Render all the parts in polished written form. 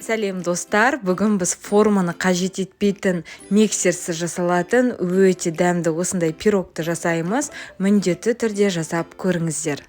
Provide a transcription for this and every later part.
Сәлем достар, бүгін біз форманы қажет етпейтін миксерсіз жасалатын өте дәмді осындай пирогты жасаймыз. Міндетті түрде жасап көріңіздер.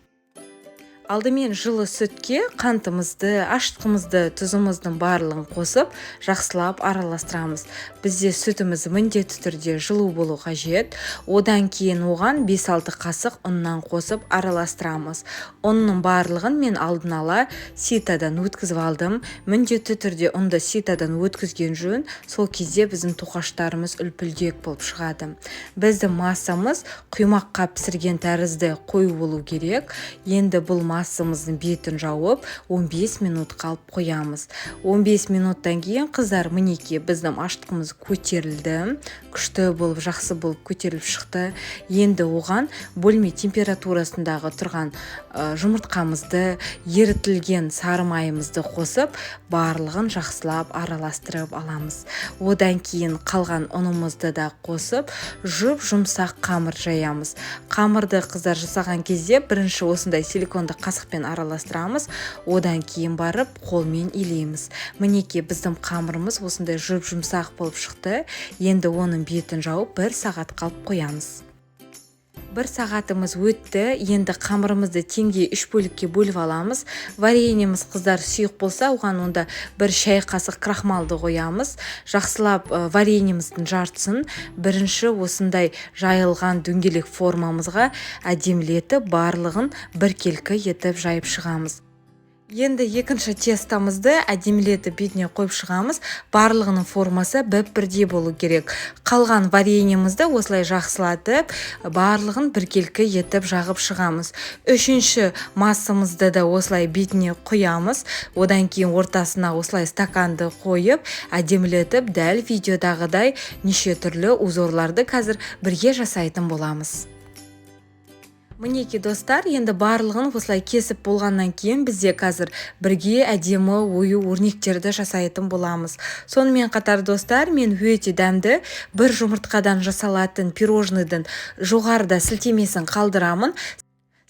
Алдымен жылы сүтке қантымызды, ашытқымызды, тұзымыздың барлығын қосып, жақсылап араластырамыз. Бізде сүтіміз міндетті түрде жылу болу қажет. Одан кейін оған 5-6 қасық ұннан қосып араластырамыз. Ұнның барлығын мен алдын ала ситадан өткізіп алдым. Міндетті түрде ұнды ситадан өткізген жөн, сол кезде біздің тоқаштарымыз үлпілдек болып шығады. Біздің массамыз құймаққа пісірген тәрізді қою болу керек. Енді бұл массамыздың бетін жауып 15 минут қалып қоямыз. 15 минуттан кейін қыздар мінеки біздің ашытқымыз көтерілді. Күшті болып, жақсы болып көтеріліп шықты. Енді оған бөлме температурасындағы тұрған жұмыртқамызды, ерітілген сары майымызды қосып, барлығын жақсылап араластырып аламыз. Одан кейін қалған ұнымызды да қосып, жұмсақ қамыр жаямыз. Қамырды қыздар жасаған кезде бірінші осындай силиконды қасықпен араластырамыз, одан кейін барып қолмен илейміз. Мінеки біздің қамырымыз осындай жұмсақ болып шықты. Енді оның бетін жауып 1 сағат қалып қоямыз. 1 сағатымыз өтті. Енді қамырымызды теңге 3 бөлікке бөліп аламыз. Вареньеміз қыздар сұйық болса, оған онда 1 шай қасық крахмалды қоямыз. Жақсылап вареньеміздің жартысын бірінші осындай жайылған дөңгелек формамызға әдемілетіп, барлығын біркелкі етіп жайып шығамыз. Енді екінші тестамызды әдемілетіп бетіне қойып шығамыз. Барлығының формасы бірдей болу керек. Қалған вареньемізді осылай жақсылатып, барлығын біркелкі етіп жағып шығамыз. Үшінші массамызды да осылай бетіне қоямыз. Одан кейін ортасына осылай стаканды қойып, әдемілетіп, дәл видеодағыдай неше түрлі узорларды қазір бірге жасайтын боламыз. Мінеки достар, енді барлығын осылай кесіп болғаннан кейін бізде қазір бірге әдемі ою өрнектерді жасайтын боламыз. Сонымен қатар достар, мен өте дәмді бір жұмыртқадан жасалатын пирожныйдың жоғарыда сілтемесін қалдырамын.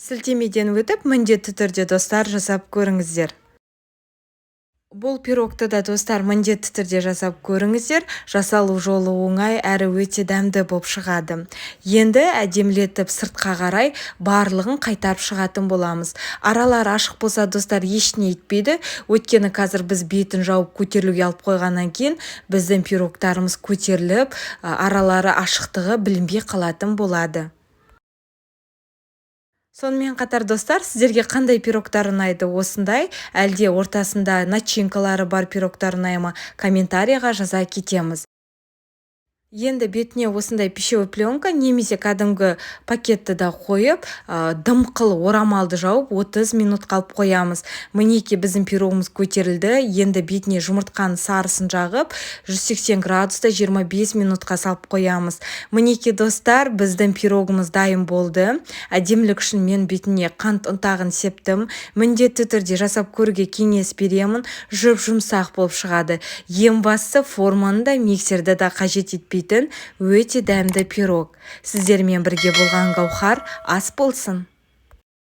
Сілтемеден өтіп, міндетті түрде достар жасап көріңіздер. Бұл пирогты да достар міндетті түрде жасап көріңіздер. Жасалу жолы оңай, әрі өте дәмді болып шығады. Енді әдемілетіп сыртқа қарай барлығын қайтарып шығатын боламыз. Аралары ашық болса достар ештеңе етпейді. Өйткені қазір біз бетін жауып көтерілуге алып қойғаннан кейін біздің пирогтарымыз көтеріліп, аралары ашықтығы білінбей қалатын болады. Сонымен қатар достар, сіздерге қандай пирогтар ұнайды осындай, әлде ортасында начинкалары бар пирогтар ұнайды ма, комментарийға жаза кетеміз. Енді бетіне осындай пищевой пленка немесе кәдімгі пакетті да қойып, дымқыл орамалды жауып 30 минут қалып қоямыз. Мінеки біздің пирогымыз көтерілді. Енді бетіне жұмыртқаның сарысын жағып, 180 градуста 25 минутқа салып қоямыз. Мінеки достар, біздің пирогымыз дайын болды. Әдемілік үшін мен бетіне қант ұнтағын септім. Міндетті түрде жасап көруге кеңес беремін. Жұмсақ болып шығады. Ең бастысы форманы да миксерді да қажет етпейді. Өте дәмді пирог. Сіздермен бірге болған Гаухар ас болсын.